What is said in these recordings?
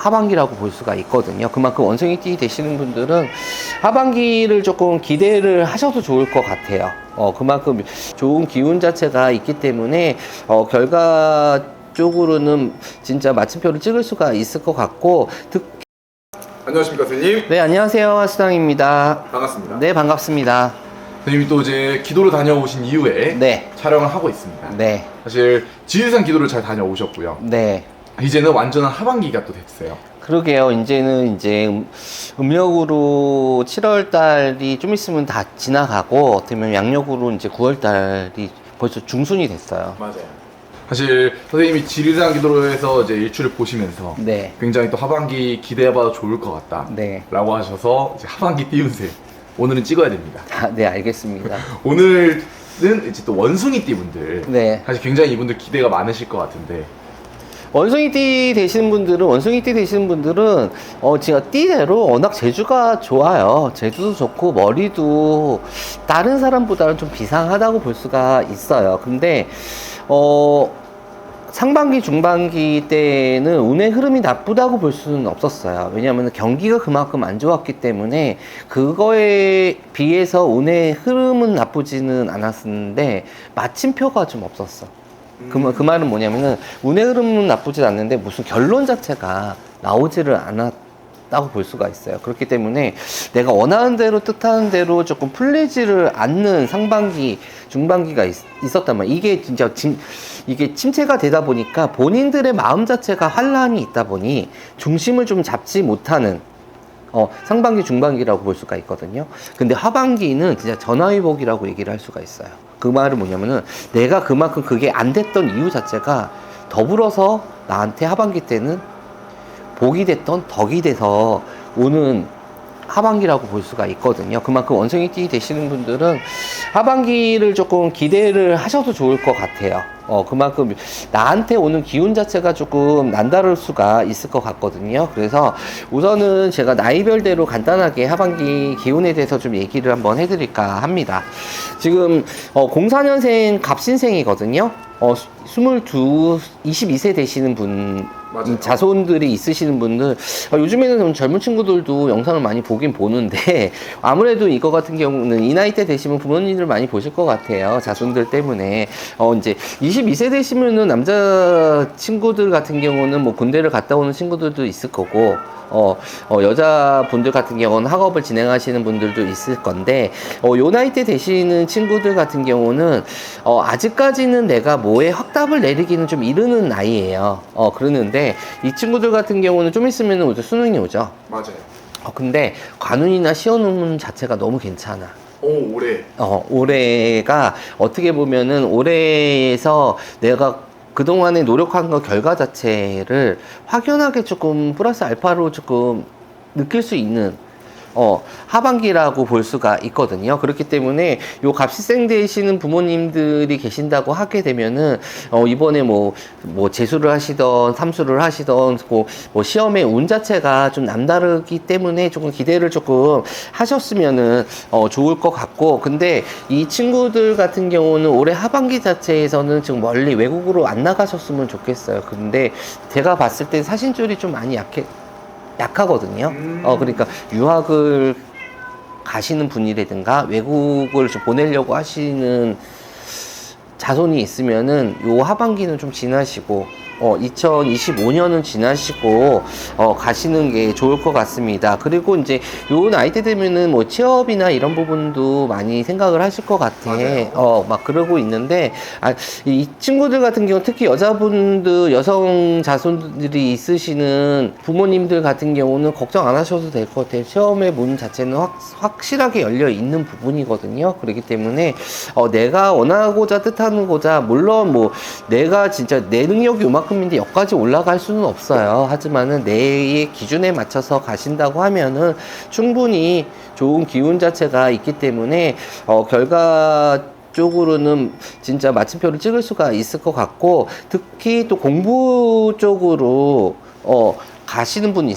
하반기라고 볼 수가 있거든요. 그만큼 원숭이띠 되시는 분들은 하반기를 조금 기대를 하셔도 좋을 것 같아요. 그만큼 좋은 기운 자체가 있기 때문에 결과적으로는 진짜 마침표를 찍을 수가 있을 것 같고, 안녕하십니까 선생님. 네, 안녕하세요. 수당입니다. 반갑습니다. 네, 반갑습니다. 선생님이 또 이제 기도를 다녀오신 이후에 네. 촬영을 하고 있습니다. 네. 사실 지리산 기도를 잘 다녀오셨고요. 네. 이제는 완전한 하반기가 또 됐어요. 그러게요. 이제는 음력으로 7월 달이 좀 있으면 다 지나가고, 어떻게 보면 양력으로 이제 9월 달이 벌써 중순이 됐어요. 맞아요. 사실 선생님이 지리산 기도로 해서 이제 일출을 보시면서 네. 굉장히 또 하반기 기대해봐도 좋을 것 같다 네. 라고 하셔서 이제 하반기 띄운새 오늘은 찍어야 됩니다. 네, 알겠습니다. 오늘은 이제 또 원숭이띠 분들 네. 사실 굉장히 이분들 기대가 많으실 것 같은데 원숭이띠 되시는 분들은 제가 띠대로 워낙 재주가 좋아요. 재주도 좋고 머리도 다른 사람보다는 좀 비상하다고 볼 수가 있어요. 근데 상반기, 중반기 때는 운의 흐름이 나쁘다고 볼 수는 없었어요. 왜냐하면 경기가 그만큼 안 좋았기 때문에 그거에 비해서 운의 흐름은 나쁘지는 않았는데 마침표가 좀 없었어. 그 말은 뭐냐면은 운의 흐름은 나쁘진 않는데 무슨 결론 자체가 나오지를 않았다고 볼 수가 있어요. 그렇기 때문에 내가 원하는 대로 뜻하는 대로 조금 풀리지를 않는 상반기, 중반기가 있었단 말이에요. 이게 진짜 이게 침체가 되다 보니까 본인들의 마음 자체가 환란이 있다 보니 중심을 좀 잡지 못하는 상반기, 중반기라고 볼 수가 있거든요. 근데 하반기는 진짜 전화위복이라고 얘기를 할 수가 있어요. 그 말은 뭐냐면은 내가 그만큼 그게 안 됐던 이유 자체가 더불어서 나한테 하반기 때는 복이 됐던 덕이 돼서 오는 하반기라고 볼 수가 있거든요. 그만큼 원숭이띠 되시는 분들은 하반기를 조금 기대를 하셔도 좋을 것 같아요. 그만큼 나한테 오는 기운 자체가 조금 남다를 수가 있을 것 같거든요. 그래서 우선은 제가 나이별대로 간단하게 하반기 기운에 대해서 좀 얘기를 한번 해드릴까 합니다. 지금 04년생 갑신생이거든요. 22세 되시는 분, 맞아요. 자손들이 있으시는 분들, 요즘에는 젊은 친구들도 영상을 많이 보긴 보는데, 아무래도 이거 같은 경우는 이 나이 때 되시면 부모님들 많이 보실 것 같아요. 자손들 때문에. 이제 22세 되시면은 남자 친구들 같은 경우는 뭐 군대를 갔다 오는 친구들도 있을 거고, 여자분들 같은 경우는 학업을 진행하시는 분들도 있을 건데, 요 나이 때 되시는 친구들 같은 경우는, 아직까지는 내가 뭐에 확답을 내리기는 좀 이르는 나이예요. 그러는데, 이 친구들 같은 경우는 좀 있으면 이제 수능이 오죠. 맞아요. 근데, 관운이나 시험운 자체가 너무 괜찮아. 오, 올해 올해가 어떻게 보면은 올해에서 내가 그동안에 노력한 거 결과 자체를 확연하게 조금 플러스 알파로 조금 느낄 수 있는 하반기라고 볼 수가 있거든요. 그렇기 때문에 요 갑시생 되시는 부모님들이 계신다고 하게 되면은 이번에 뭐 재수를 하시던 삼수를 하시던 뭐 시험의 운 자체가 좀 남다르기 때문에 조금 기대를 조금 하셨으면은 좋을 것 같고, 근데 이 친구들 같은 경우는 올해 하반기 자체에서는 지금 멀리 외국으로 안 나가셨으면 좋겠어요. 근데 제가 봤을 때 사신줄이 좀 많이 약하거든요. 그러니까 유학을 가시는 분이라든가 외국을 좀 보내려고 하시는 자손이 있으면은 요 하반기는 좀 지나시고 2025년은 지나시고 가시는 게 좋을 것 같습니다. 그리고 이제 요 나이 때 되면은 뭐 취업이나 이런 부분도 많이 생각을 하실 것 같아. 막 그러고 있는데 이 친구들 같은 경우 특히 여자분들, 여성 자손들이 있으시는 부모님들 같은 경우는 걱정 안 하셔도 될 것 같아요. 시험의 문 자체는 확실하게 열려 있는 부분이거든요. 그렇기 때문에 내가 원하고자 뜻하는고자, 물론 뭐 내가 진짜 내 능력이 요만큼인데 여기까지 올라갈 수는 없어요. 하지만은 내의 기준에 맞춰서 가신다고 하면은 충분히 좋은 기운 자체가 있기 때문에 결과적으로는 진짜 마침표를 찍을 수가 있을 것 같고, 특히 또 공부 쪽으로 가시는 분이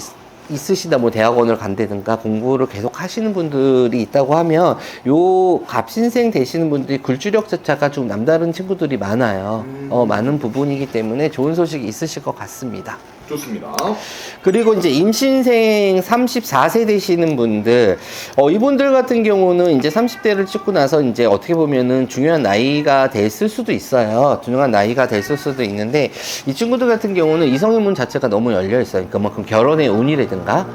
있으시다, 뭐 대학원을 간다든가 공부를 계속 하시는 분들이 있다고 하면 요 갑신생 되시는 분들이 굴주력 자체가 좀 남다른 친구들이 많아요. 많은 부분이기 때문에 좋은 소식이 있으실 것 같습니다. 좋습니다. 그리고 이제 임신생 34세 되시는 분들, 이분들 같은 경우는 이제 30대를 찍고 나서 이제 어떻게 보면은 중요한 나이가 됐을 수도 있어요. 중요한 나이가 됐을 수도 있는데, 이 친구들 같은 경우는 이성의 문 자체가 너무 열려 있어요. 그러니까 그만큼 결혼의 운이라든가,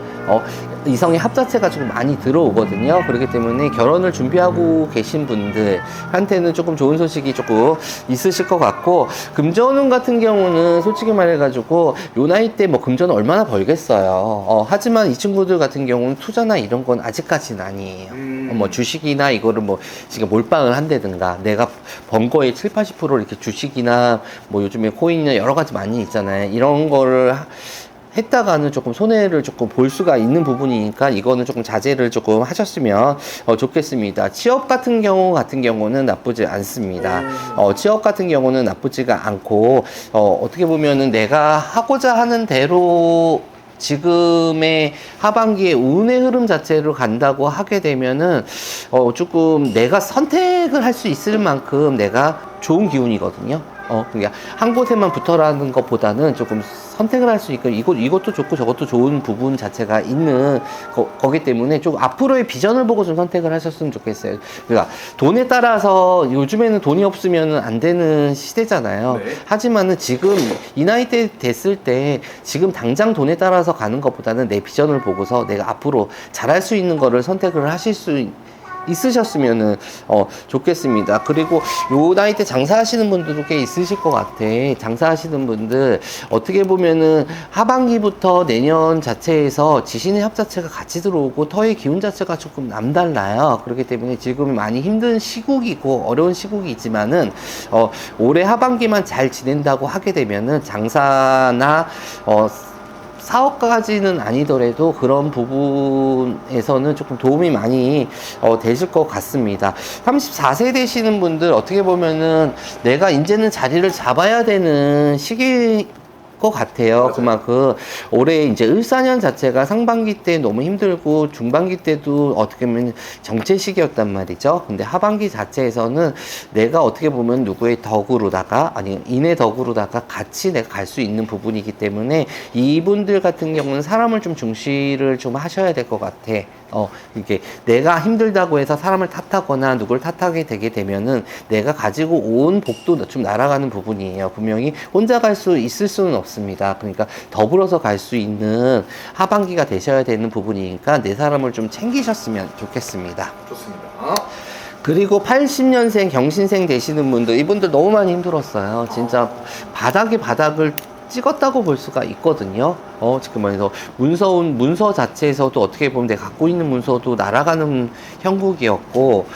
이성의 합 자체가 조금 많이 들어오거든요. 그렇기 때문에 결혼을 준비하고 계신 분들한테는 조금 좋은 소식이 조금 있으실 것 같고, 금전운 같은 경우는 솔직히 말해가지고 요 나이 때 뭐 금전은 얼마나 벌겠어요. 하지만 이 친구들 같은 경우는 투자나 이런 건 아직까지는 아니에요. 뭐 주식이나 이거를 뭐 지금 몰빵을 한다든가, 내가 번 거에 7, 80%를 이렇게 주식이나 뭐 요즘에 코인이나 여러 가지 많이 있잖아요. 이런 거를 했다가는 조금 손해를 조금 볼 수가 있는 부분이니까 이거는 조금 자제를 조금 하셨으면 좋겠습니다. 취업 같은 경우는 나쁘지 않습니다. 취업 같은 경우는 나쁘지가 않고, 어떻게 보면은 내가 하고자 하는 대로 지금의 하반기에 운의 흐름 자체로 간다고 하게 되면은 조금 내가 선택을 할 수 있을 만큼 내가 좋은 기운이거든요. 그러니까 한 곳에만 붙어라는 것보다는 조금 선택을 할 수 있고, 이것도 좋고 저것도 좋은 부분 자체가 있는 거기 때문에 좀 앞으로의 비전을 보고 좀 선택을 하셨으면 좋겠어요. 그러니까 돈에 따라서, 요즘에는 돈이 없으면 안 되는 시대잖아요. 네. 하지만은 지금 이 나이 때 됐을 때 지금 당장 돈에 따라서 가는 것보다는 내 비전을 보고서 내가 앞으로 잘할 수 있는 거를 선택을 하실 수 있으셨으면은 좋겠습니다. 그리고 요 나이 때 장사하시는 분들도 꽤 있으실 것 같아. 장사하시는 분들 어떻게 보면은 하반기부터 내년 자체에서 지신의 합 자체가 같이 들어오고 터의 기운 자체가 조금 남달라요. 그렇기 때문에 지금 많이 힘든 시국이고 어려운 시국이지만은 올해 하반기만 잘 지낸다고 하게 되면은 장사나 사업까지는 아니더라도 그런 부분에서는 조금 도움이 많이 되실 것 같습니다. 34세 되시는 분들 어떻게 보면은 내가 이제는 자리를 잡아야 되는 시기 것 같아요. 맞아요. 그만큼 올해 이제 을사년 자체가 상반기 때 너무 힘들고 중반기 때도 어떻게 보면 정체 시기였단 말이죠. 근데 하반기 자체에서는 내가 어떻게 보면 누구의 덕으로다가, 아니 인의 덕으로다가 같이 내가 갈 수 있는 부분이기 때문에 이분들 같은 경우는 사람을 좀 중시를 좀 하셔야 될 것 같아. 이게 내가 힘들다고 해서 사람을 탓하거나 누굴 탓하게 되게 되면은 내가 가지고 온 복도 좀 날아가는 부분이에요. 분명히 혼자 갈 수 있을 수는 없습니다. 그러니까 더불어서 갈 수 있는 하반기가 되셔야 되는 부분이니까 내 사람을 좀 챙기셨으면 좋겠습니다. 좋습니다. 그리고 80년생 경신생 되시는 분들, 이분들 너무 많이 힘들었어요. 진짜 바닥에 바닥을 찍었다고 볼 수가 있거든요. 지금 말해서 문서 자체에서도 어떻게 보면 내가 갖고 있는 문서도 날아가는 형국이었고,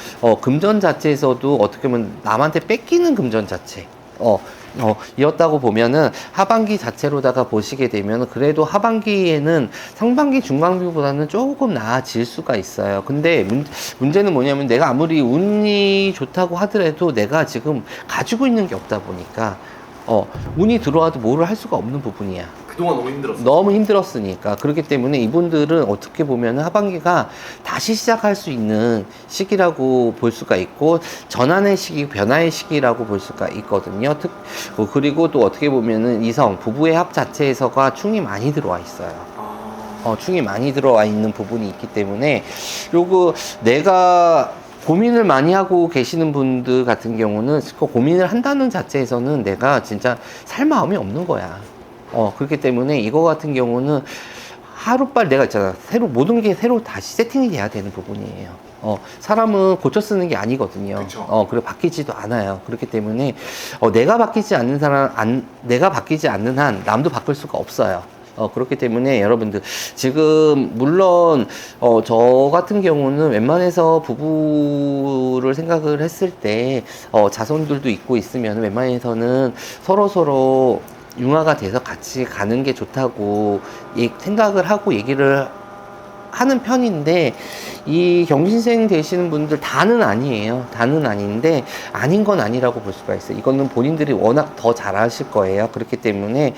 금전 자체에서도 어떻게 보면 남한테 뺏기는 금전 자체. 이었다고 보면은 하반기 자체로다가 보시게 되면 그래도 하반기에는 상반기 중반기보다는 조금 나아질 수가 있어요. 근데 문제는 뭐냐면 내가 아무리 운이 좋다고 하더라도 내가 지금 가지고 있는 게 없다 보니까 운이 들어와도 뭐를 할 수가 없는 부분이야. 그동안 너무 힘들었어. 너무 힘들었으니까. 그렇기 때문에 이분들은 어떻게 보면 하반기가 다시 시작할 수 있는 시기라고 볼 수가 있고, 전환의 시기, 변화의 시기라고 볼 수가 있거든요. 그리고 또 어떻게 보면은 이성, 부부의 합 자체에서가 충이 많이 들어와 있어요. 충이 많이 들어와 있는 부분이 있기 때문에 요거 내가 고민을 많이 하고 계시는 분들 같은 경우는 그 고민을 한다는 자체에서는 내가 진짜 살 마음이 없는 거야. 그렇기 때문에 이거 같은 경우는 하루빨리 내가 있잖아. 모든 게 새로 다시 세팅이 돼야 되는 부분이에요. 사람은 고쳐 쓰는 게 아니거든요. 그쵸. 그리고 바뀌지도 않아요. 그렇기 때문에 내가 바뀌지 않는 내가 바뀌지 않는 한 남도 바꿀 수가 없어요. 그렇기 때문에 여러분들 지금 물론 저 같은 경우는 웬만해서 부부를 생각을 했을 때 자손들도 있고 있으면 웬만해서는 서로 융화가 돼서 같이 가는 게 좋다고 생각을 하고 얘기를 하는 편인데, 이 경신생 되시는 분들 다는 아니에요. 다는 아닌데 아닌 건 아니라고 볼 수가 있어요. 이거는 본인들이 워낙 더 잘하실 거예요. 그렇기 때문에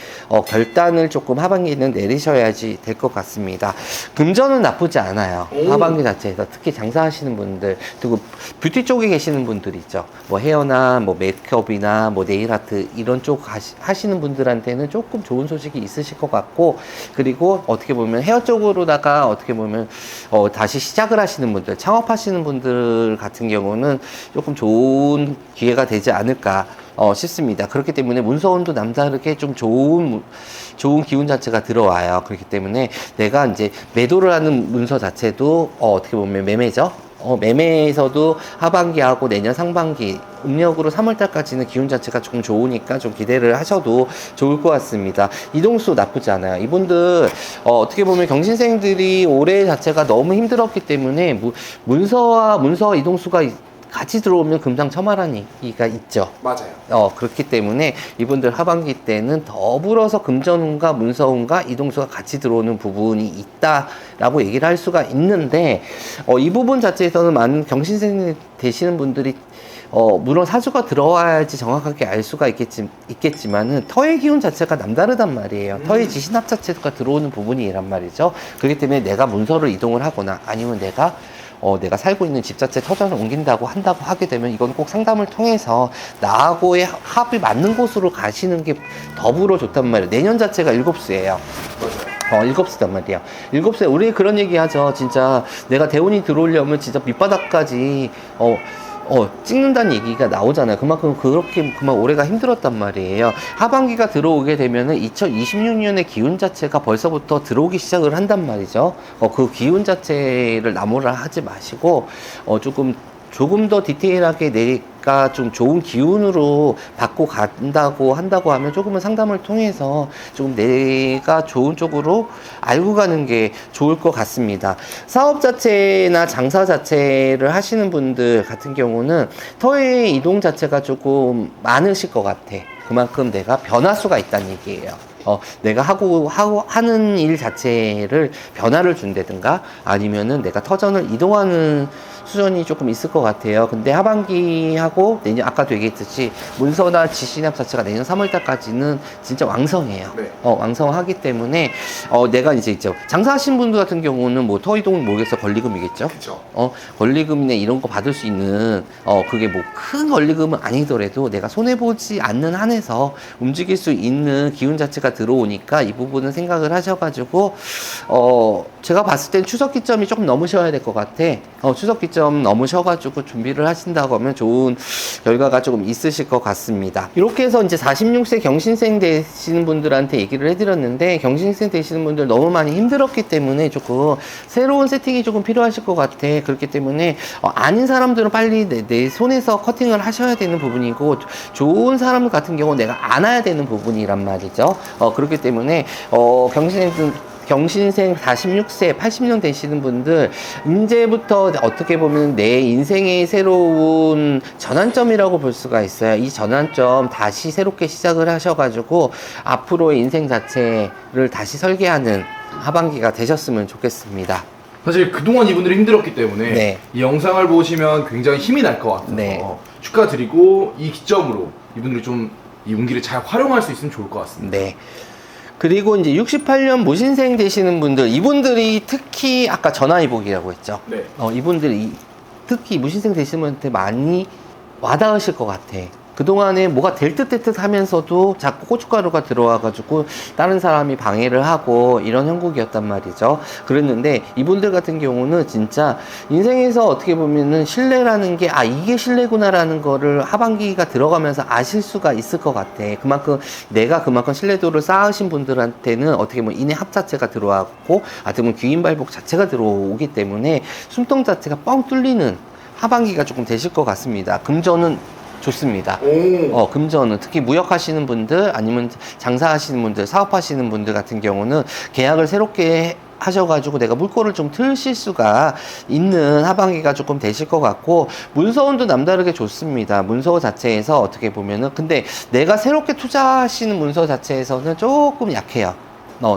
결단을 조금 하반기에는 내리셔야지 될 것 같습니다. 금전은 나쁘지 않아요. 하반기 자체에서 특히 장사하시는 분들 그리고 뷰티 쪽에 계시는 분들 있죠. 뭐 헤어나 뭐 메이크업이나 뭐 네일 아트 이런 쪽 하시는 분들한테는 조금 좋은 소식이 있으실 것 같고, 그리고 어떻게 보면 헤어 쪽으로다가 어떻게 보면 다시 시작을 하시는 분들, 창업하시는 분들 같은 경우는 조금 좋은 기회가 되지 않을까 싶습니다. 그렇기 때문에 문서운도 남다르게 좀 좋은 기운 자체가 들어와요. 그렇기 때문에 내가 이제 매도를 하는 문서 자체도 어떻게 보면 매매죠. 매매에서도 하반기하고 내년 상반기 음력으로 3월달까지는 기운 자체가 조금 좋으니까 좀 기대를 하셔도 좋을 것 같습니다. 이동수 나쁘지 않아요. 이분들 어떻게 보면 경신생들이 올해 자체가 너무 힘들었기 때문에 문서와 이동수가 같이 들어오면 금상첨화라는 얘기가 있죠. 맞아요. 그렇기 때문에 이분들 하반기 때는 더불어서 금전운과 문서운과 이동수가 같이 들어오는 부분이 있다라고 얘기를 할 수가 있는데, 이 부분 자체에서는 많은 경신생 되시는 분들이 물론 사주가 들어와야지 정확하게 알 수가 있겠지만은 터의 기운 자체가 남다르단 말이에요. 터의 지신합 자체가 들어오는 부분이란 말이죠. 그렇기 때문에 내가 문서를 이동을 하거나 아니면 내가 살고 있는 집 자체 터전을 옮긴다고 하게 되면 이건 꼭 상담을 통해서 나하고의 합이 맞는 곳으로 가시는 게 더불어 좋단 말이에요. 내년 자체가 일곱수예요. 일곱수단 말이야. 일곱수에 우리 그런 얘기 하죠. 진짜 내가 대운이 들어오려면 진짜 밑바닥까지 찍는다는 얘기가 나오잖아요. 그만큼 올해가 힘들었단 말이에요. 하반기가 들어오게 되면은 2026년의 기운 자체가 벌써부터 들어오기 시작을 한단 말이죠. 그 기운 자체를 나무라 하지 마시고, 조금 더 디테일하게 내가 좀 좋은 기운으로 받고 한다고 하면 조금은 상담을 통해서 조금 내가 좋은 쪽으로 알고 가는 게 좋을 것 같습니다. 사업 자체나 장사 자체를 하시는 분들 같은 경우는 터의 이동 자체가 조금 많으실 것 같아. 그만큼 내가 변화수가 있다는 얘기예요. 내가 하는 일 자체를 변화를 준다든가 아니면은 내가 터전을 이동하는 수준이 조금 있을 것 같아요. 근데 하반기하고 내년, 아까도 얘기했듯이 문서나 지신합 자체가 내년 3월달까지는 진짜 왕성해요. 네. 왕성하기 때문에 내가 이제 있죠. 장사하시는 분들 같은 경우는 뭐 터이동은 모르겠어, 권리금이겠죠. 그쵸. 권리금이나 이런 거 받을 수 있는 그게 뭐 큰 권리금은 아니더라도 내가 손해 보지 않는 한에서 움직일 수 있는 기운 자체가 들어오니까 이 부분은 생각을 하셔가지고 제가 봤을 땐 추석 기점이 조금 넘으셔야 될 것 같아. 추석 기점 넘으셔가지고 준비를 하신다고 하면 좋은 결과가 조금 있으실 것 같습니다. 이렇게 해서 이제 46세 경신생 되시는 분들한테 얘기를 해드렸는데, 경신생 되시는 분들 너무 많이 힘들었기 때문에 조금 새로운 세팅이 조금 필요하실 것 같아. 그렇기 때문에 아닌 사람들은 빨리 내 손에서 커팅을 하셔야 되는 부분이고, 좋은 사람 같은 경우 내가 안아야 되는 부분이란 말이죠. 그렇기 때문에 경신생 46세 80년 되시는 분들, 이제부터 어떻게 보면 내 인생의 새로운 전환점이라고 볼 수가 있어요. 이 전환점 다시 새롭게 시작을 하셔가지고 앞으로의 인생 자체를 다시 설계하는 하반기가 되셨으면 좋겠습니다. 사실 그동안 이분들이 힘들었기 때문에 네. 이 영상을 보시면 굉장히 힘이 날 것 같아서 네. 축하드리고, 이 기점으로 이분들이 좀 이 운기를 잘 활용할 수 있으면 좋을 것 같습니다. 네. 그리고 이제 68년 무신생 되시는 분들, 이분들이 특히 아까 전화위복이라고 했죠. 네. 이분들이 특히 무신생 되시는 분한테 많이 와닿으실 것 같아. 그동안에 뭐가 될 듯 하면서도 자꾸 고춧가루가 들어와가지고 다른 사람이 방해를 하고 이런 형국이었단 말이죠. 그랬는데 이분들 같은 경우는 진짜 인생에서 어떻게 보면은 신뢰라는 게 이게 신뢰구나라는 거를 하반기가 들어가면서 아실 수가 있을 것 같아. 그만큼 신뢰도를 쌓으신 분들한테는 어떻게 보면 인의 합 자체가 들어왔고, 어떻게 보면 귀인발복 자체가 들어오기 때문에 숨통 자체가 뻥 뚫리는 하반기가 조금 되실 것 같습니다. 금전은 좋습니다. 금전은 특히 무역하시는 분들 아니면 장사하시는 분들, 사업하시는 분들 같은 경우는 계약을 새롭게 하셔가지고 내가 물꼬를 좀 틀실 수가 있는 하반기가 조금 되실 것 같고, 문서운도 남다르게 좋습니다. 문서 자체에서 어떻게 보면은, 근데 내가 새롭게 투자하시는 문서 자체에서는 조금 약해요.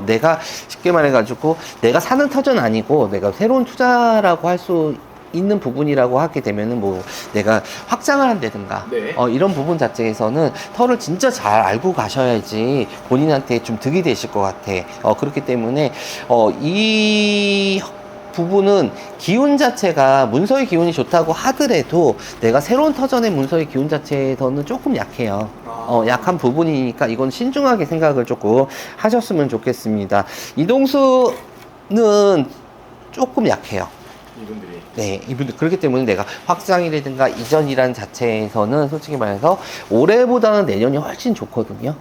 내가 쉽게 말해가지고 내가 사는 터전 아니고 내가 새로운 투자라고 할 수 있는 부분이라고 하게 되면은 뭐 내가 확장을 한다든가 네. 이런 부분 자체에서는 터를 진짜 잘 알고 가셔야지 본인한테 좀 득이 되실 것 같아. 그렇기 때문에 이 부분은 기운 자체가 문서의 기운이 좋다고 하더라도 내가 새로운 터전의 문서의 기운 자체에서는 조금 약해요. 약한 부분이니까 이건 신중하게 생각을 조금 하셨으면 좋겠습니다. 이동수는 조금 약해요. 이분들이. 네, 이분들 그렇기 때문에 내가 확장이라든가 이전이란 자체에서는 솔직히 말해서 올해보다는 내년이 훨씬 좋거든요.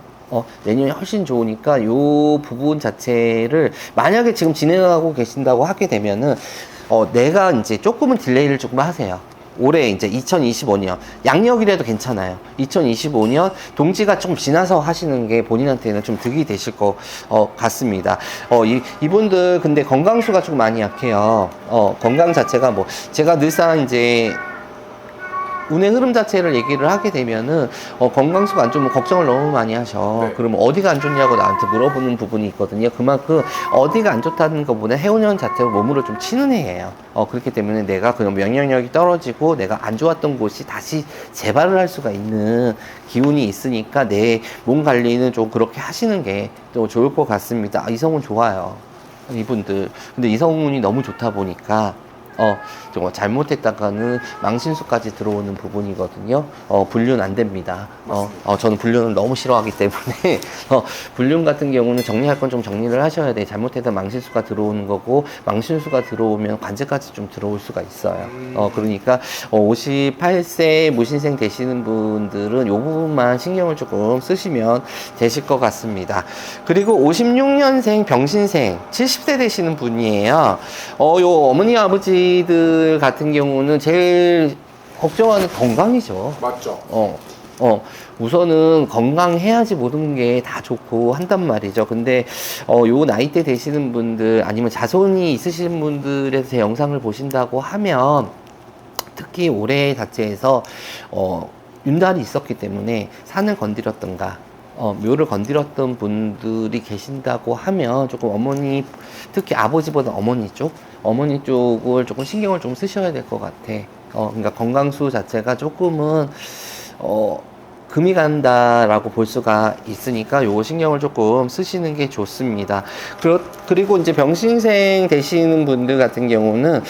내년이 훨씬 좋으니까 요 부분 자체를 만약에 지금 진행하고 계신다고 하게 되면은 내가 이제 조금은 딜레이를 조금 하세요. 올해 이제 2025년 양력이라도 괜찮아요. 2025년 동지가 좀 지나서 하시는 게 본인한테는 좀 득이 되실 것 같습니다. 이분들 근데 건강수가 좀 많이 약해요. 건강 자체가 뭐 제가 늘상 이제 운의 흐름 자체를 얘기를 하게 되면은 건강수가 안 좋으면 걱정을 너무 많이 하셔. 네. 그러면 어디가 안 좋냐고 나한테 물어보는 부분이 있거든요. 그만큼 어디가 안 좋다는 것보다 해운년 자체로 몸으로 좀 치는 애예요. 그렇기 때문에 내가 그냥 면역력이 떨어지고 내가 안 좋았던 곳이 다시 재발을 할 수가 있는 기운이 있으니까 내 몸 관리는 좀 그렇게 하시는 게 또 좋을 것 같습니다. 이성운 좋아요. 이분들. 근데 이성운이 너무 좋다 보니까 좀 잘못했다가는 망신수까지 들어오는 부분이거든요. 불륜 안 됩니다. 저는 불륜을 너무 싫어하기 때문에, 불륜 같은 경우는 정리할 건 좀 정리를 하셔야 돼. 잘못해서 망신수가 들어오는 거고, 망신수가 들어오면 관제까지 좀 들어올 수가 있어요. 그러니까, 58세 무신생 되시는 분들은 요 부분만 신경을 조금 쓰시면 되실 것 같습니다. 그리고 56년생 병신생, 70세 되시는 분이에요. 요 어머니, 아버지 들 같은 경우는 제일 걱정하는 건강이죠. 맞죠. 우선은 건강해야지 모든 게 다 좋고 한단 말이죠. 근데 요 나이대 되시는 분들 아니면 자손이 있으신 분들의 제 영상을 보신다고 하면 특히 올해 자체에서 윤달이 있었기 때문에 산을 건드렸던가 묘를 건드렸던 분들이 계신다고 하면 조금 어머니, 특히 아버지보다 어머니 쪽을 조금 신경을 좀 쓰셔야 될 것 같아. 그러니까 건강수 자체가 조금은 금이 간다라고 볼 수가 있으니까 요거 신경을 조금 쓰시는 게 좋습니다. 그리고 이제 병신생 되시는 분들 같은 경우는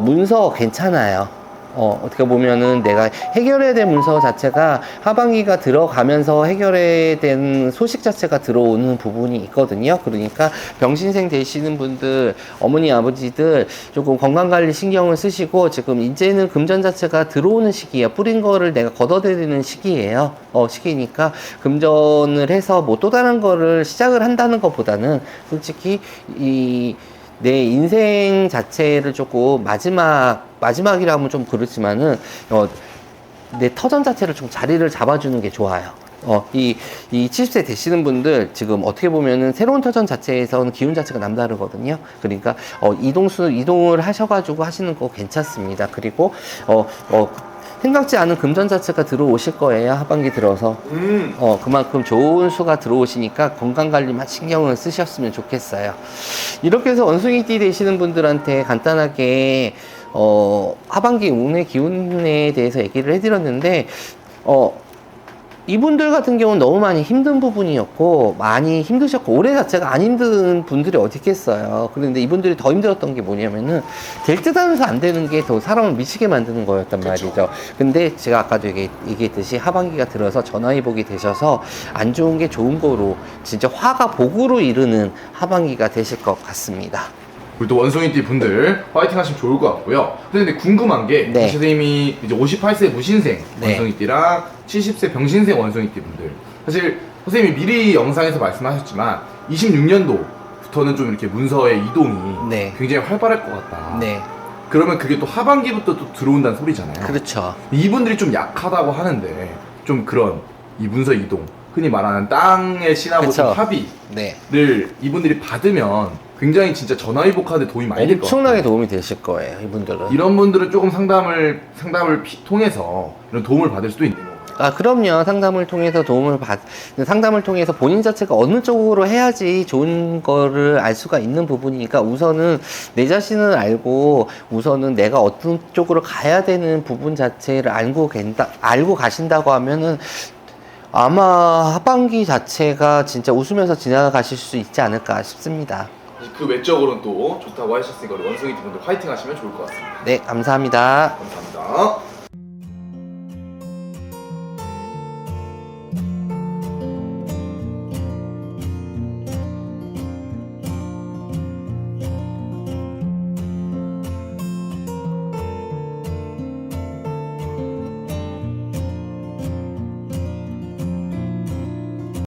문서 괜찮아요. 어떻게 보면은 내가 해결해야 될 문서 자체가 하반기가 들어가면서 해결해야 된 소식 자체가 들어오는 부분이 있거든요. 그러니까 병신생 되시는 분들, 어머니, 아버지들 조금 건강관리 신경을 쓰시고 지금 이제는 금전 자체가 들어오는 시기예요. 뿌린 거를 내가 걷어들이는 시기예요. 시기니까 금전을 해서 뭐 또 다른 거를 시작을 한다는 것보다는 솔직히 내 인생 자체를 조금 마지막이라 하면 좀 그렇지만은, 내 터전 자체를 좀 자리를 잡아주는 게 좋아요. 이 70세 되시는 분들 지금 어떻게 보면은 새로운 터전 자체에서는 기운 자체가 남다르거든요. 그러니까, 이동을 하셔가지고 하시는 거 괜찮습니다. 그리고, 생각지 않은 금전 자체가 들어오실 거예요. 하반기 들어서. 그만큼 좋은 수가 들어오시니까 건강관리만 신경을 쓰셨으면 좋겠어요. 이렇게 해서 원숭이띠 되시는 분들한테 간단하게 하반기 운의 기운에 대해서 얘기를 해드렸는데 이분들 같은 경우는 너무 많이 힘든 부분이었고 많이 힘드셨고 올해 자체가 안 힘든 분들이 어디 있겠어요. 그런데 이분들이 더 힘들었던 게 뭐냐면은 될 듯 하면서 안 되는 게 더 사람을 미치게 만드는 거였단 말이죠. 근데 제가 아까도 얘기했듯이 하반기가 들어서 전화위복이 되셔서 안 좋은 게 좋은 거로 진짜 화가 복으로 이르는 하반기가 되실 것 같습니다. 우리 또 원숭이띠 분들 파이팅 하시면 좋을 것 같고요. 근데 궁금한 게 네. 선생님이 이제 58세 무신생 네. 원숭이띠랑 70세 병신생 원숭이띠 분들, 사실 선생님이 미리 영상에서 말씀하셨지만 26년도부터는 좀 이렇게 문서의 이동이 네. 굉장히 활발할 것 같다. 네, 그러면 그게 또 하반기부터 또 들어온다는 소리잖아요. 그렇죠. 이분들이 좀 약하다고 하는데 좀 그런 이 문서 이동, 흔히 말하는 땅의 신하고 그쵸. 합의를 네. 이분들이 받으면 굉장히 진짜 전화위복하는데 도움이 많이 될 것 같아요. 엄청나게 도움이 되실 거예요, 이분들은. 이런 분들은 조금 상담을 통해서 이런 도움을 받을 수도 있는 것 같아요. 아, 그럼요. 상담을 통해서 상담을 통해서 본인 자체가 어느 쪽으로 해야지 좋은 거를 알 수가 있는 부분이니까 우선은 내 자신을 알고 우선은 내가 어떤 쪽으로 가야 되는 부분 자체를 알고 가신다고 하면은 아마 하반기 자체가 진짜 웃으면서 지나가실 수 있지 않을까 싶습니다. 그 외적으로는 또 좋다고 하셨으니까 우리 원숭이 팀분들 파이팅 하시면 좋을 것 같습니다. 네, 감사합니다. 감사합니다.